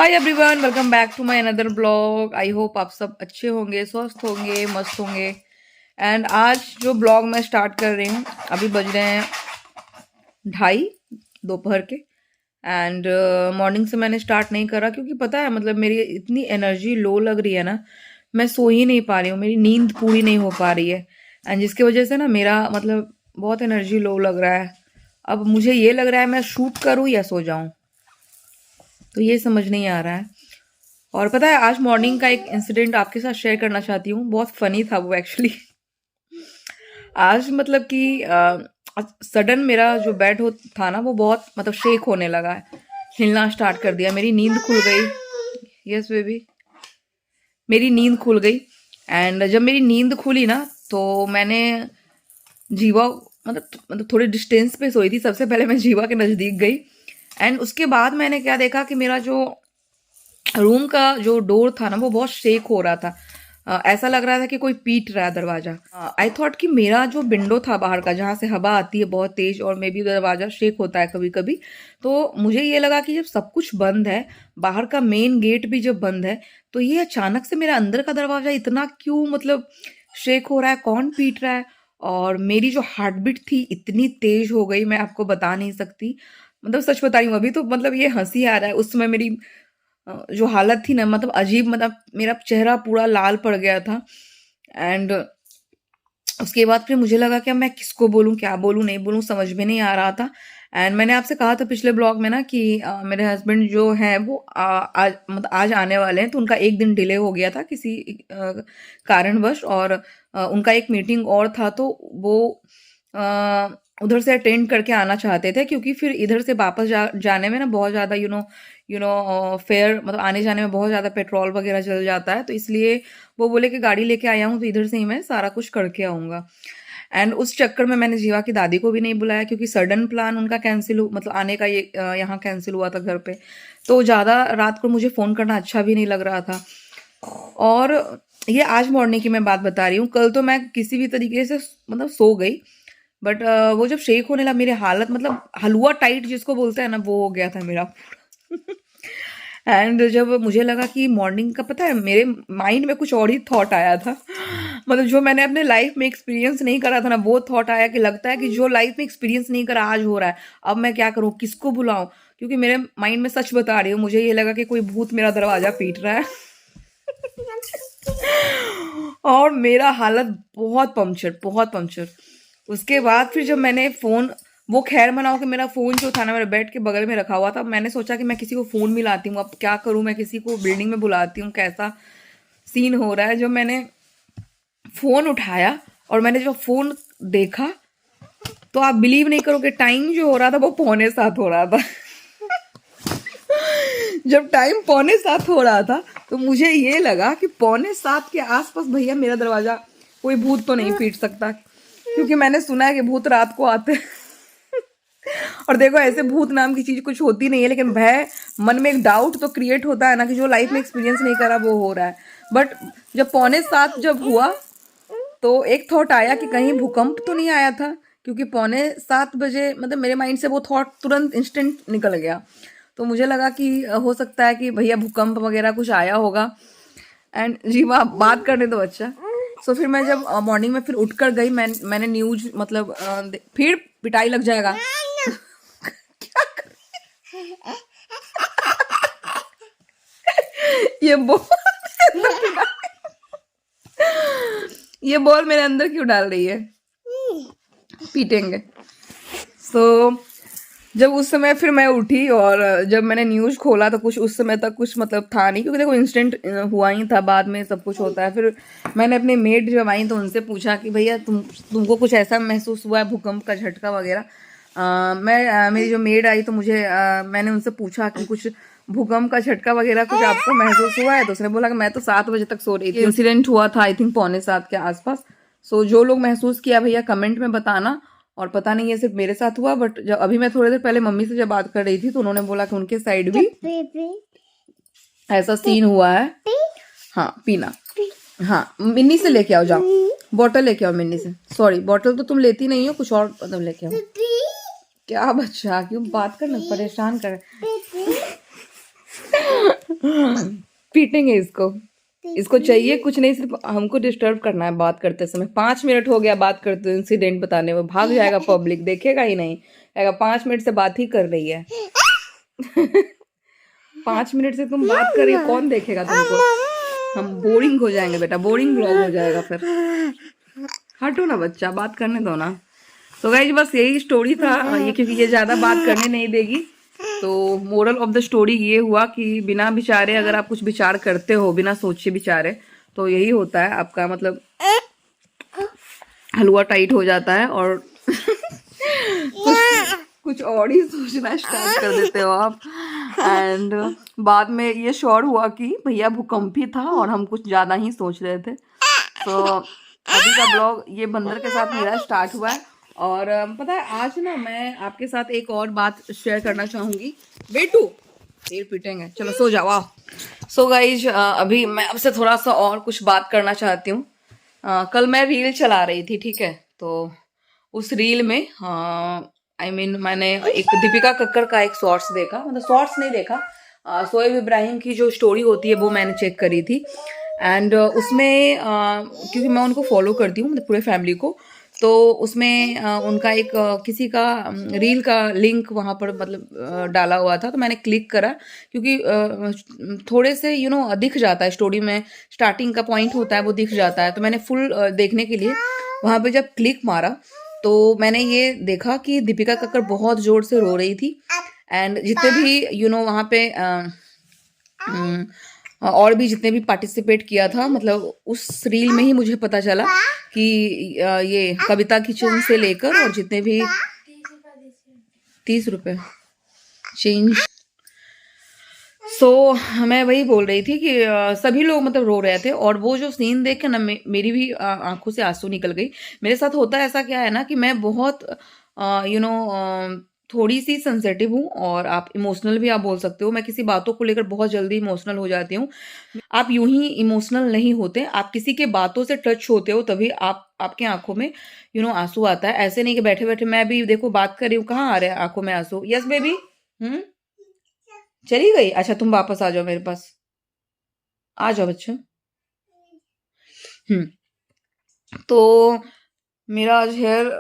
Hi everyone, welcome back to my another blog. I hope आप सब अच्छे होंगे, स्वस्थ होंगे, मस्त होंगे। एंड आज जो ब्लॉग मैं स्टार्ट कर रही हूँ, अभी बज रहे हैं 2:30 दोपहर के। एंड मॉर्निंग से मैंने स्टार्ट नहीं करा क्योंकि पता है मतलब मेरी इतनी एनर्जी लो लग रही है ना, मैं सो ही नहीं पा रही हूँ, मेरी नींद पूरी नहीं हो पा रही है। एंड जिसकी वजह से ना मेरा मतलब बहुत एनर्जी लो लग रहा है। अब मुझे ये लग रहा है मैं शूट करूँ या सो जाऊँ, तो ये समझ नहीं आ रहा है। और पता है आज मॉर्निंग का एक इंसिडेंट आपके साथ शेयर करना चाहती हूँ, बहुत फनी था वो एक्चुअली। आज मतलब कि सडन मेरा जो बेड हो था ना वो बहुत मतलब शेक होने लगा है, हिलना स्टार्ट कर दिया, मेरी नींद खुल गई। यस बेबी, मेरी नींद खुल गई। एंड जब मेरी नींद खुली ना तो मैंने जीवा मतलब थोड़े डिस्टेंस पे सोई थी, सबसे पहले मैं जीवा के नज़दीक गई। एंड उसके बाद मैंने क्या देखा कि मेरा जो रूम का जो डोर था ना वो बहुत शेक हो रहा था। ऐसा लग रहा था कि कोई पीट रहा है दरवाजा। आई थॉट कि मेरा जो विंडो था बाहर का, जहाँ से हवा आती है बहुत तेज, और मे बी दरवाजा शेक होता है कभी कभी, तो मुझे ये लगा कि जब सब कुछ बंद है, बाहर का मेन गेट भी जब बंद है, तो ये अचानक से मेरा अंदर का दरवाजा इतना क्यों मतलब शेक हो रहा है, कौन पीट रहा है। और मेरी जो हार्ट बीट थी इतनी तेज हो गई, मैं आपको बता नहीं सकती। मतलब सच बता रही हूँ, अभी तो मतलब ये हंसी आ रहा है, उस समय मेरी जो हालत थी ना मतलब अजीब, मतलब मेरा चेहरा पूरा लाल पड़ गया था। एंड उसके बाद फिर मुझे लगा कि अब मैं किसको बोलूं, क्या बोलूं, नहीं बोलूं, समझ में नहीं आ रहा था। एंड मैंने आपसे कहा था पिछले ब्लॉग में ना कि मेरे हस्बैंड जो हैं वो आज मतलब आज आने वाले हैं, तो उनका एक दिन डिले हो गया था किसी कारणवश। और उनका एक मीटिंग और था, तो वो उधर से अटेंड करके आना चाहते थे, क्योंकि फिर इधर से वापस जाने में ना बहुत ज़्यादा फेयर मतलब आने जाने में बहुत ज़्यादा पेट्रोल वगैरह चल जाता है, तो इसलिए वो बोले कि गाड़ी लेके आया हूँ तो इधर से ही मैं सारा कुछ करके आऊँगा। एंड उस चक्कर में मैंने जीवा की दादी को भी नहीं बुलाया, क्योंकि सडन प्लान उनका कैंसिल मतलब आने का ये यहाँ कैंसिल हुआ था घर पे, तो ज़्यादा रात को मुझे फ़ोन करना अच्छा भी नहीं लग रहा था। और ये आज मॉर्निंग की मैं बात बता रही हूँ, कल तो मैं किसी भी तरीके से मतलब सो गई, बट वो जब शेक होने लगा मेरी हालत मतलब हलवा टाइट जिसको बोलते हैं ना, वो हो गया था मेरा। एंड जब मुझे लगा कि मॉर्निंग का, पता है मेरे माइंड में कुछ और ही थॉट आया था। मतलब जो मैंने अपने लाइफ में एक्सपीरियंस नहीं करा था ना, वो थॉट आया कि लगता है कि जो लाइफ में एक्सपीरियंस नहीं करा आज हो रहा है, अब मैं क्या करूं, किसको बुलाऊं। क्योंकि मेरे माइंड में, सच बता रही हूँ, मुझे ये लगा कि कोई भूत मेरा दरवाजा पीट रहा है। और मेरा हालत बहुत पंक्चर, बहुत पंक्चर। उसके बाद फिर जब मैंने फ़ोन, वो खैर मनाओ कि मेरा फ़ोन जो था ना मेरे बेड के बगल में रखा हुआ था, मैंने सोचा कि मैं किसी को फ़ोन मिलाती हूँ, अब क्या करूँ, मैं किसी को बिल्डिंग में बुलाती हूँ, कैसा सीन हो रहा है। जब मैंने फ़ोन उठाया और मैंने जब फ़ोन देखा, तो आप बिलीव नहीं करोगे, टाइम जो हो रहा था वो 6:45 हो रहा था। जब टाइम 6:45 हो रहा था तो मुझे ये लगा कि 6:45 के आसपास भैया मेरा दरवाजा कोई भूत तो नहीं पीट सकता, क्योंकि मैंने सुना है कि भूत रात को आते हैं। और देखो, ऐसे भूत नाम की चीज कुछ होती नहीं है, लेकिन भय, मन में एक डाउट तो क्रिएट होता है ना, कि जो लाइफ में एक्सपीरियंस नहीं करा वो हो रहा है। बट जब 6:45 जब हुआ, तो एक थॉट आया कि कहीं भूकंप तो नहीं आया था, क्योंकि 6:45 मतलब मेरे माइंड से वो थॉट तुरंत इंस्टेंट निकल गया। तो मुझे लगा कि हो सकता है कि भैया भूकंप वगैरह कुछ आया होगा। एंड जी वहाँ बात करने दो अच्छा। सो फिर मैं जब मॉर्निंग में फिर उठ कर गई, मैंने न्यूज मतलब फिर पिटाई लग जाएगा। क्या ये बॉल ये बॉल मेरे अंदर क्यों डाल रही है, पीटेंगे। सो जब उस समय फिर मैं उठी और जब मैंने न्यूज़ खोला तो कुछ उस समय तक कुछ मतलब था नहीं, क्योंकि देखो इंस्टेंट हुआ ही था, बाद में सब कुछ होता है। फिर मैंने अपने मेड जब आई तो उनसे पूछा कि भैया तुमको कुछ ऐसा महसूस हुआ है, भूकंप का झटका वगैरह। मेरी जो मेड आई तो मैंने उनसे पूछा कि कुछ भूकंप का झटका वगैरह कुछ आपको महसूस हुआ है, तो उसने बोला कि मैं तो 7 बजे तक सो रही थी, इंसिडेंट हुआ था आई थिंक 6:45 के आसपास। सो जो लोग महसूस किया भैया कमेंट में बताना। और पता नहीं ये सिर्फ मेरे साथ हुआ, बट जब अभी मैं थोड़ी देर पहले मम्मी से जब बात कर रही थी तो उन्होंने बोला कि उनके साइड भी ऐसा सीन हुआ है। हाँ पीना, हाँ मिन्नी से लेके आओ, जाओ बॉटल लेके आओ मिन्नी से। सॉरी बॉटल तो तुम लेती नहीं हो, कुछ और मतलब लेके आओ। क्या बच्चा, क्यों बात करना परेशान कर। पीटेंगे इसको। इसको चाहिए कुछ नहीं, सिर्फ हमको डिस्टर्ब करना है बात करते समय। 5 मिनट हो गया बात करते हुए, इंसिडेंट बताने में भाग जाएगा, पब्लिक देखेगा ही नहीं, कहेगा 5 मिनट से बात ही कर रही है। 5 मिनट से तुम बात कर रही हो, कौन देखेगा तुमको? हम बोरिंग हो जाएंगे बेटा, बोरिंग ब्लॉग हो जाएगा फिर। हटो ना बच्चा, बात करने दो ना। तो गाइस बस यही स्टोरी था ये, क्योंकि ये ज्यादा बात करने नहीं देगी। तो मोरल ऑफ द स्टोरी ये हुआ कि बिना विचारे अगर आप कुछ विचार करते हो, बिना सोचे विचारे, तो यही होता है आपका, मतलब हलवा टाइट हो जाता है और कुछ और ही सोचना स्टार्ट कर देते हो आप। एंड बाद में ये श्योर हुआ कि भैया भूकंप ही था और हम कुछ ज्यादा ही सोच रहे थे। तो अभी का ब्लॉग ये बंदर के साथ मेरा स्टार्ट हुआ है। और पता है आज ना मैं आपके साथ एक और बात शेयर करना चाहूंगी। बेटू फिर पीटेंगे, चलो सो जाओ आओ। सो गाइज अभी मैं आपसे थोड़ा सा और कुछ बात करना चाहती हूँ। कल मैं रील चला रही थी, ठीक है, तो उस रील में मैंने एक दीपिका कक्कर का एक शॉर्ट्स देखा, मतलब शॉर्ट्स नहीं देखा, शोएब इब्राहिम की जो स्टोरी होती है वो मैंने चेक करी थी। एंड उसमें क्योंकि मैं उनको फॉलो करती हूँ, मतलब पूरे फैमिली को, तो उसमें उनका एक किसी का रील का लिंक वहाँ पर मतलब डाला हुआ था, तो मैंने क्लिक करा क्योंकि थोड़े से दिख जाता है स्टोरी में, स्टार्टिंग का पॉइंट होता है वो दिख जाता है। तो मैंने फुल देखने के लिए वहाँ पे जब क्लिक मारा तो मैंने ये देखा कि दीपिका कक्कर बहुत जोर से रो रही थी। एंड जितने भी वहाँ पे और भी जितने भी पार्टिसिपेट किया था, मतलब उस रील में ही मुझे पता चला कि ये कविता किचन से लेकर और जितने भी 30 रुपए चेंज। मैं वही बोल रही थी कि सभी लोग मतलब रो रहे थे और वो जो सीन देख के ना मेरी भी आंखों से आंसू निकल गई। मेरे साथ होता ऐसा क्या है ना कि मैं बहुत थोड़ी सी सेंसिटिव हूँ और आप इमोशनल भी आप बोल सकते हो। मैं किसी बातों को लेकर बहुत जल्दी इमोशनल हो जाती हूँ। आप यूं ही इमोशनल नहीं होते, आप किसी के बातों से टच होते हो तभी आपके आंखों में आंसू आता है। ऐसे नहीं कि बैठे बैठे मैं भी देखो बात कर रही हूँ, कहाँ आ रहे हैं आंखों में आंसू। Yes baby. चली गई, अच्छा तुम वापस आ जाओ मेरे पास, आ जाओ बच्चा। तो मेरा आज हेयर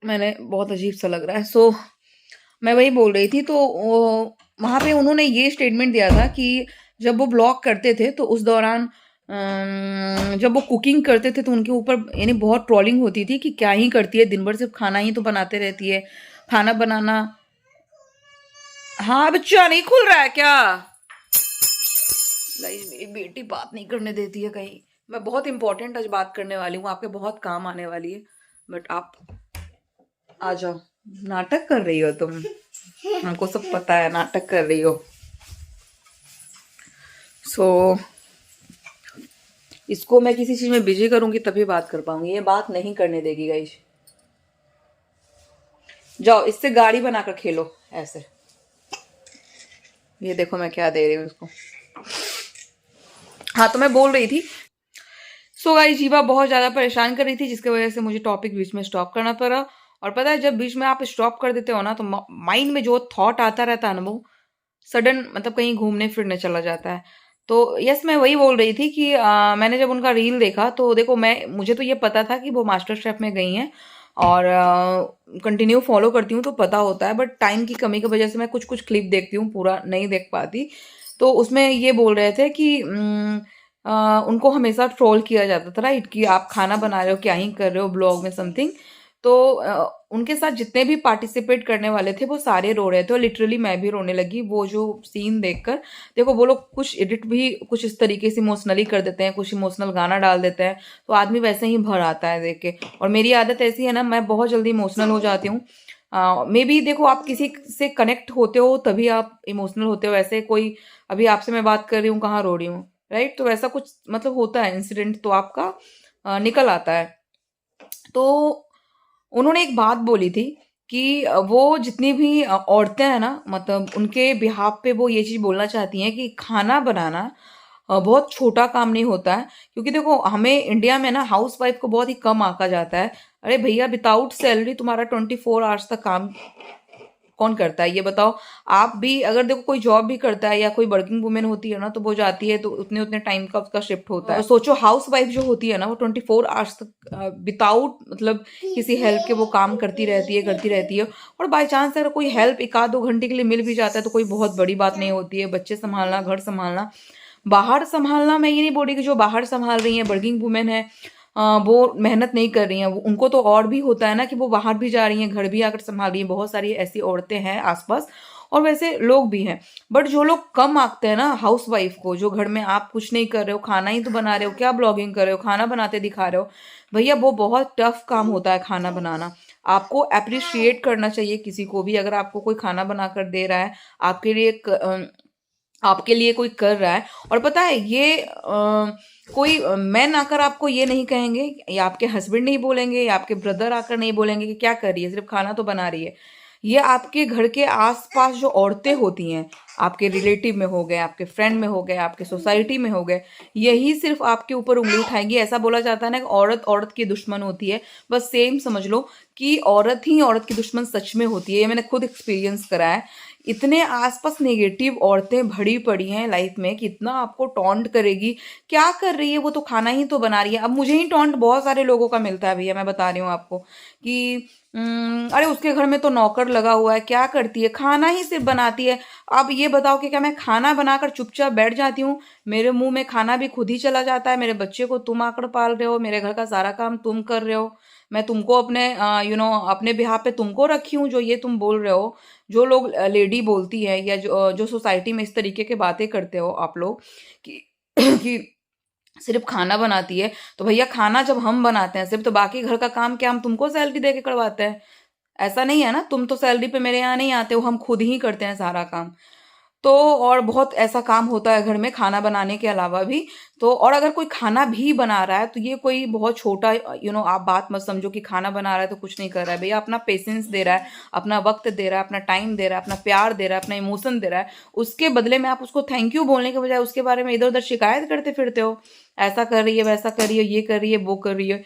मैंने बहुत अजीब सा लग रहा है। मैं वही बोल रही थी। तो वहां पे उन्होंने ये स्टेटमेंट दिया था कि जब वो ब्लॉग करते थे तो उस दौरान जब वो कुकिंग करते थे तो उनके ऊपर यानी बहुत ट्रोलिंग होती थी कि क्या ही करती है, दिन भर सिर्फ खाना ही तो बनाते रहती है, खाना बनाना। हाँ बच्चा नहीं खुल रहा है क्या? गाइस मेरी बेटी बात नहीं करने देती है कहीं। मैं बहुत इंपॉर्टेंट आज बात करने वाली हूँ, आपके बहुत काम आने वाली है, बट आप आ जाओ। नाटक कर रही हो तुम, हमको सब पता है नाटक कर रही हो। इसको मैं किसी चीज में बिजी करूंगी तभी बात कर पाऊंगी, ये बात नहीं करने देगी गाइस। जाओ इससे गाड़ी बनाकर खेलो ऐसे। ये देखो मैं क्या दे रही हूँ इसको। हाँ तो मैं बोल रही थी। गाइस जीवा बहुत ज्यादा परेशान कर रही थी जिसकी वजह से मुझे टॉपिक बीच में स्टॉप करना पड़ा। और पता है जब बीच में आप स्टॉप कर देते हो ना तो माइंड में जो थॉट आता रहता है ना वो सडन मतलब कहीं घूमने फिरने चला जाता है। तो यस मैं वही बोल रही थी कि मैंने जब उनका रील देखा तो देखो मुझे तो ये पता था कि वो मास्टर शेफ में गई हैं और कंटिन्यू फॉलो करती हूँ तो पता होता है, बट टाइम की कमी की वजह से मैं कुछ कुछ क्लिप देखती हूँ, पूरा नहीं देख पाती। तो उसमें ये बोल रहे थे कि उनको हमेशा ट्रोल किया जाता था राइट, कि आप खाना बना रहे हो, क्या ही कर रहे हो ब्लॉग में समथिंग। तो उनके साथ जितने भी पार्टिसिपेट करने वाले थे वो सारे रो रहे थे और लिटरली मैं भी रोने लगी वो जो सीन देखकर। देखो वो लोग कुछ एडिट भी कुछ इस तरीके से इमोशनली कर देते हैं, कुछ इमोशनल गाना डाल देते हैं, तो आदमी वैसे ही भर आता है देख के। और मेरी आदत ऐसी है ना, मैं बहुत जल्दी इमोशनल हो जाती हूँ। मे बी देखो आप किसी से कनेक्ट होते हो तभी आप इमोशनल होते हो, ऐसे कोई अभी आपसे मैं बात कर रही हूँ कहाँ रो रही हूँ राइट। तो वैसा कुछ मतलब होता है इंसिडेंट तो आपका निकल आता है। तो उन्होंने एक बात बोली थी कि वो जितनी भी औरतें हैं ना, मतलब उनके बिहाफ पे वो ये चीज़ बोलना चाहती हैं कि खाना बनाना बहुत छोटा काम नहीं होता है। क्योंकि देखो हमें इंडिया में ना हाउस वाइफ को बहुत ही कम आंका जाता है। अरे भैया विदाउट सैलरी तुम्हारा 24 आवर्स तक काम कौन करता है ये बताओ। आप भी अगर देखो कोई जॉब भी करता है या कोई वर्किंग वुमेन होती है ना, तो वो जाती है तो उतने उतने टाइम का उसका शिफ्ट होता है। सोचो हाउस वाइफ जो होती है ना, वो 24 आवर्स तक विदाउट मतलब किसी हेल्प के वो काम करती रहती है। और बाई चांस अगर कोई हेल्प 1-2 घंटे के लिए मिल भी जाता है तो कोई बहुत बड़ी बात नहीं होती है। बच्चे संभालना, घर संभालना, बाहर संभालना, मैं ये नहीं बोल रही कि जो बाहर संभाल रही हैं वर्किंग वुमेन है वो मेहनत नहीं कर रही हैं, उनको तो और भी होता है ना कि वो बाहर भी जा रही हैं, घर भी आकर संभाल रही हैं। बहुत सारी ऐसी औरतें हैं आसपास और वैसे लोग भी हैं। बट जो लोग कम आंकते हैं ना हाउस वाइफ को, जो घर में आप कुछ नहीं कर रहे हो, खाना ही तो बना रहे हो, क्या ब्लॉगिंग कर रहे हो, खाना बनाते दिखा रहे हो, भैया वो बहुत टफ काम होता है खाना बनाना। आपको अप्रिशिएट करना चाहिए किसी को भी, अगर आपको कोई खाना बना कर दे रहा है, आपके लिए कोई कर रहा है। और पता है ये कोई मैन आकर आपको ये नहीं कहेंगे, या आपके हस्बैंड नहीं बोलेंगे, या आपके ब्रदर आकर नहीं बोलेंगे कि क्या कर रही है, सिर्फ खाना तो बना रही है। ये आपके घर के आसपास जो औरतें होती हैं, आपके रिलेटिव में हो गए, आपके फ्रेंड में हो गए, आपके सोसाइटी में हो गए, यही सिर्फ आपके ऊपर उंगली उठाएंगी। ऐसा बोला जाता है ना कि औरत औरत की दुश्मन होती है, बस सेम समझ लो कि औरत ही औरत की दुश्मन सच में होती है। ये मैंने खुद एक्सपीरियंस करा है। इतने आसपास नेगेटिव औरतें भरी पड़ी हैं लाइफ में कि इतना आपको टॉन्ट करेगी। क्या कर रही है वो, तो खाना ही तो बना रही है। अब मुझे ही टॉन्ट बहुत सारे लोगों का मिलता है भैया, मैं बता रही हूँ आपको कि अरे उसके घर में तो नौकर लगा हुआ है, क्या करती है, खाना ही सिर्फ बनाती है। अब ये बताओ कि क्या मैं खाना बनाकर चुपचाप बैठ जाती हूँ, मेरे मुंह में खाना भी खुद ही चला जाता है, मेरे बच्चे को तुम आकर पाल रहे हो, मेरे घर का सारा काम तुम कर रहे हो, मैं तुमको अपने अपने बिहार पे तुमको रखी हूँ, जो ये तुम बोल रहे हो, जो लोग लेडी बोलती है, या जो सोसाइटी में इस तरीके के बातें करते हो आप लोग कि कि सिर्फ खाना बनाती है, तो भैया खाना जब हम बनाते हैं सिर्फ, तो बाकी घर का काम क्या हम तुमको सैलरी दे के करवाते हैं? ऐसा नहीं है ना, तुम तो सैलरी पे मेरे यहाँ नहीं आते हो, हम खुद ही करते हैं सारा काम। तो और बहुत ऐसा काम होता है घर में खाना बनाने के अलावा भी। तो और अगर कोई खाना भी बना रहा है तो ये कोई बहुत छोटा आप बात मत समझो कि खाना बना रहा है तो कुछ नहीं कर रहा है। भैया अपना पेशेंस दे रहा है, अपना वक्त दे रहा है, अपना टाइम दे रहा है, अपना प्यार दे रहा है, अपना इमोशन दे रहा है। उसके बदले में आप उसको थैंक यू बोलने के बजाय उसके बारे में इधर उधर शिकायत करते फिरते हो, ऐसा कर रही है, वैसा कर रही है, ये कर रही है, वो कर रही है।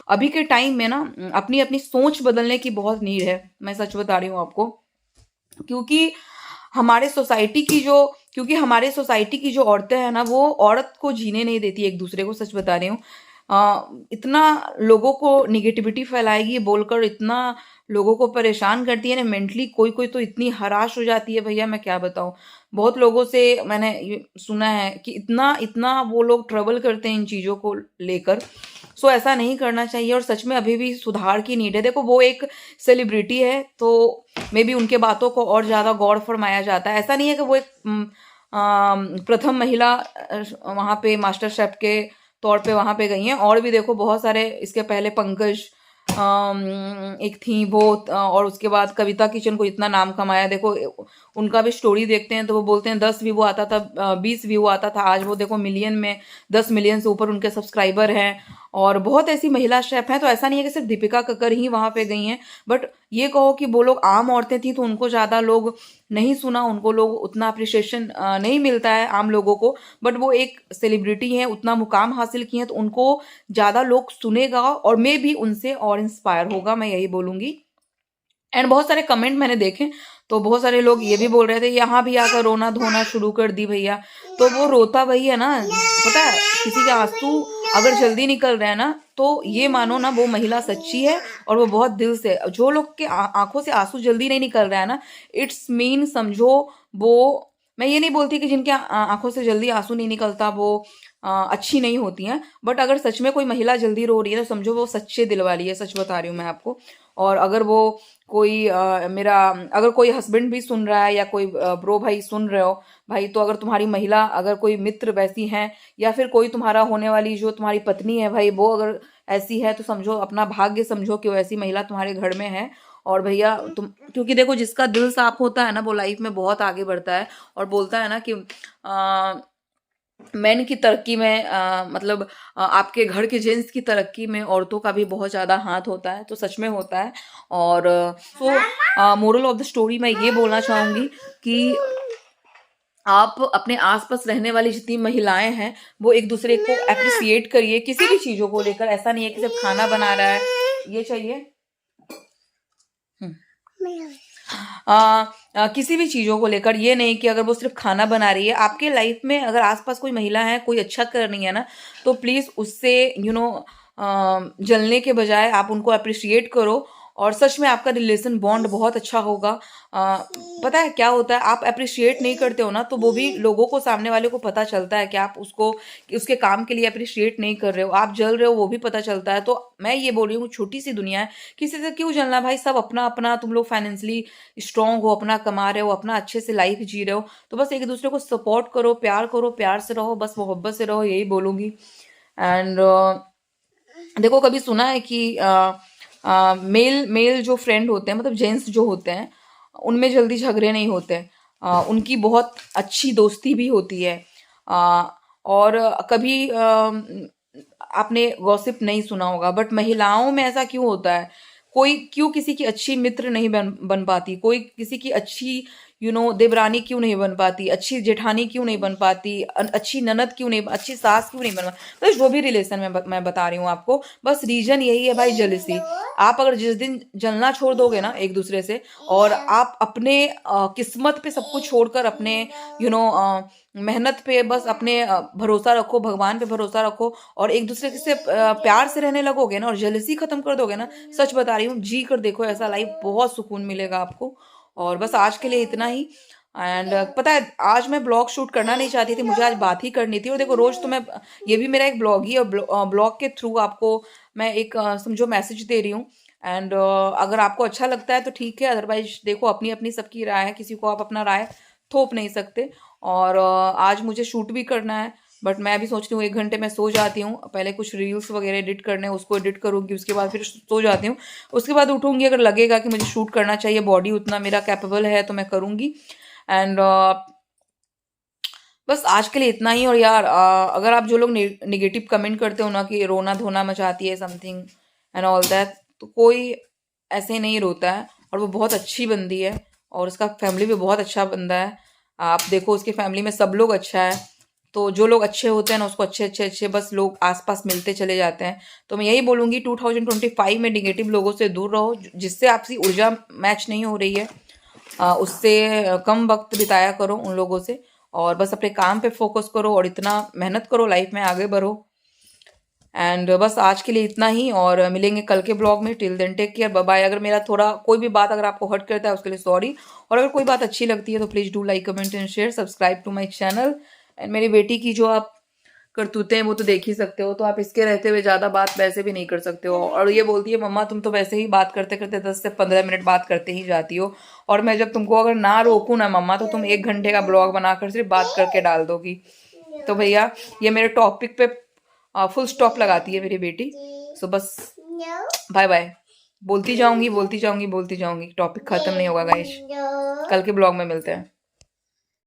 अभी के टाइम में ना अपनी अपनी सोच बदलने की बहुत नीड है, मैं सच बता रही हूँ आपको। क्योंकि हमारे सोसाइटी की जो क्योंकि हमारे सोसाइटी की जो औरतें हैं ना, वो औरत को जीने नहीं देती एक दूसरे को, सच बता रही हूँ। इतना लोगों को निगेटिविटी फैलाएगी बोलकर, इतना लोगों को परेशान करती है ना मेंटली, कोई कोई तो इतनी हराश हो जाती है भैया, मैं क्या बताऊं। बहुत लोगों से मैंने ये सुना है कि इतना इतना वो लोग ट्रबल करते हैं इन चीज़ों को लेकर। सो ऐसा नहीं करना चाहिए, और सच में अभी भी सुधार की नीड है। देखो वो एक सेलिब्रिटी है तो मे बी उनके बातों को और ज़्यादा गौर फरमाया जाता है। ऐसा नहीं है कि वो एक प्रथम महिला वहाँ पे मास्टर शेफ के तौर पे वहाँ पे गई हैं, और भी देखो बहुत सारे इसके पहले पंकज एक थी वो, और उसके बाद कविता किचन को इतना नाम कमाया। देखो उनका भी स्टोरी देखते हैं तो वो बोलते हैं 10 व्यू आता था, 20 व्यू आता था, आज वो देखो मिलियन में, 10 मिलियन से ऊपर उनके सब्सक्राइबर हैं। और बहुत ऐसी महिला शेफ हैं, तो ऐसा नहीं है कि सिर्फ दीपिका कक्कर ही वहां पे गई हैं। बट ये कहो कि वो लोग आम औरतें थी तो उनको ज्यादा लोग नहीं सुना, उनको लोग उतना अप्रिशिएशन नहीं मिलता है आम लोगों को। बट वो एक सेलिब्रिटी है, उतना मुकाम हासिल किए हैं, तो उनको ज्यादा लोग सुनेगा और मे भी उनसे और इंस्पायर होगा, मैं यही बोलूंगी। एंड बहुत सारे कमेंट मैंने देखे तो बहुत सारे लोग ये भी बोल रहे थे यहाँ भी आकर रोना धोना शुरू कर दी भैया। तो वो रोता वही है ना, पता है, किसी के आंसू अगर जल्दी निकल रहे हैं ना, तो ये मानो ना वो महिला सच्ची है और वो बहुत दिल से। जो लोग के आंखों से आंसू जल्दी नहीं निकल रहा है ना, इट्स मीन समझो वो, मैं ये नहीं बोलती कि जिनके आंखों से जल्दी आंसू नहीं निकलता वो अच्छी नहीं होती हैं। बट अगर सच में कोई महिला जल्दी रो रही है तो समझो वो सच्चे दिल वाली है, सच बता रही हूँ मैं आपको। और अगर वो कोई अगर कोई हस्बैंड भी सुन रहा है या कोई ब्रो भाई सुन रहे हो भाई, तो अगर तुम्हारी महिला, अगर कोई मित्र वैसी है, या फिर कोई तुम्हारा होने वाली जो तुम्हारी पत्नी है भाई, वो अगर ऐसी है तो समझो अपना भाग्य समझो कि वो ऐसी महिला तुम्हारे घर में है। और भैया तुम, क्योंकि देखो जिसका दिल साफ होता है ना वो लाइफ में बहुत आगे बढ़ता है। और बोलता है ना कि मैन की तरक्की में मतलब आपके घर के जेंट्स की तरक्की में औरतों का भी बहुत ज़्यादा हाथ होता है, तो सच में होता है। और सो मोरल ऑफ द स्टोरी मैं ये बोलना चाहूँगी कि आप अपने आसपास रहने वाली जितनी महिलाएं हैं वो एक दूसरे को अप्रिसिएट करिए किसी भी चीज़ों को लेकर। ऐसा नहीं है कि सिर्फ खाना बना रहा है, ये चाहिए। किसी भी चीज़ों को लेकर, ये नहीं कि अगर वो सिर्फ खाना बना रही है, आपके लाइफ में अगर आसपास कोई महिला है, कोई अच्छा कर रही है ना, तो प्लीज़ उससे जलने के बजाय आप उनको अप्रिशिएट करो, और सच में आपका रिलेशन बॉन्ड बहुत अच्छा होगा। पता है क्या होता है, आप अप्रिशिएट नहीं करते हो ना, तो वो भी लोगों को, सामने वाले को पता चलता है कि आप उसको, कि उसके काम के लिए अप्रिशिएट नहीं कर रहे हो, आप जल रहे हो, वो भी पता चलता है। तो मैं ये बोल रही हूँ, छोटी सी दुनिया है, किसी से क्यों जलना भाई, सब अपना अपना, तुम लोग फाइनेंशियली स्ट्रांग हो, अपना कमा रहे हो, अपना अच्छे से लाइफ जी रहे हो, तो बस एक दूसरे को सपोर्ट करो, प्यार से रहो, बस मोहब्बत से रहो, यही बोलूंगी। एंड देखो, कभी सुना है कि मेल मेल जो फ्रेंड होते हैं, मतलब जेंट्स जो होते हैं, उनमें जल्दी झगड़े नहीं होते। उनकी बहुत अच्छी दोस्ती भी होती है। अ, और कभी आपने गॉसिप नहीं सुना होगा, बट महिलाओं में ऐसा क्यों होता है, कोई क्यों किसी की अच्छी मित्र नहीं बन बन पाती, कोई किसी की अच्छी देवरानी क्यों नहीं बन पाती, अच्छी जेठानी क्यों नहीं बन पाती, अच्छी ननद क्यों नहीं, अच्छी सास क्यों नहीं बन पाती, तो जो भी रिलेशन में मैं बता रही हूँ आपको, बस रीजन यही है भाई, जेलसी। आप अगर जिस दिन जलना छोड़ दोगे ना एक दूसरे से, और आप अपने किस्मत पे सब कुछ छोड़कर, अपने यू नो मेहनत पे बस अपने भरोसा रखो, भगवान पे भरोसा रखो, और एक दूसरे से प्यार से रहने लगोगे ना, और जेलसी खत्म कर दोगे ना, सच बता रही हूँ, जी कर देखो, ऐसा लाइफ बहुत सुकून मिलेगा आपको। और बस आज के लिए इतना ही। एंड पता है, आज मैं ब्लॉग शूट करना नहीं चाहती थी, मुझे आज बात ही करनी थी। और देखो, रोज तो मैं, ये भी मेरा एक ब्लॉग ही है, और ब्लॉग के थ्रू आपको मैं एक समझो मैसेज दे रही हूँ। एंड अगर आपको अच्छा लगता है तो ठीक है, अदरवाइज देखो, अपनी अपनी सबकी राय है, किसी को आप अपना राय थोप नहीं सकते। और आज मुझे शूट भी करना है, बट मैं भी सोच रही हूँ 1 घंटे में सो जाती हूँ, पहले कुछ रील्स वगैरह एडिट करने हैं, उसको एडिट करूँगी, उसके बाद फिर सो जाती हूँ। उसके बाद उठूँगी, अगर लगेगा कि मुझे शूट करना चाहिए, बॉडी उतना मेरा कैपेबल है, तो मैं करूँगी। एंड बस आज के लिए इतना ही। और यार, अगर आप जो लोग निगेटिव कमेंट करते हो ना, कि रोना धोना मचाती है समथिंग एंड ऑल दैट, तो कोई ऐसे नहीं रोता है, और वो बहुत अच्छी बंदी है, और उसका फैमिली भी बहुत अच्छा बंदा है। आप देखो, उसके फैमिली में सब लोग अच्छा है। तो जो लोग अच्छे होते हैं ना, उसको अच्छे अच्छे अच्छे बस लोग आसपास मिलते चले जाते हैं। तो मैं यही बोलूँगी, 2025 में निगेटिव लोगों से दूर रहो, जिससे आपसी ऊर्जा मैच नहीं हो रही है, उससे कम वक्त बिताया करो उन लोगों से, और बस अपने काम पे फोकस करो, और इतना मेहनत करो, लाइफ में आगे बढ़ो। एंड बस आज के लिए इतना ही, और मिलेंगे कल के ब्लॉग में। Till then take care, bye bye. अगर मेरा थोड़ा कोई भी बात अगर आपको हर्ट करता है, उसके लिए सॉरी, और अगर कोई बात अच्छी लगती है तो please do like, comment and share, subscribe to my channel. And मेरी बेटी की जो आप करतूते हैं वो तो देख ही सकते हो, तो आप इसके रहते हुए ज़्यादा बात वैसे भी नहीं कर सकते हो। और ये बोलती है, मम्मा तुम तो वैसे ही बात करते करते 10 से 15 मिनट बात करते ही जाती हो, और मैं जब तुमको अगर ना रोकूं ना मम्मा, तो तुम 1 घंटे का ब्लॉग बनाकर सिर्फ बात करके डाल दोगी। तो भैया, ये मेरे टॉपिक पे फुल स्टॉप लगाती है मेरी बेटी। सो बस बाय बाय। बोलती जाऊंगी, बोलती जाऊंगी, बोलती जाऊंगी, टॉपिक खत्म नहीं होगा गाइस। कल के ब्लॉग में मिलते हैं।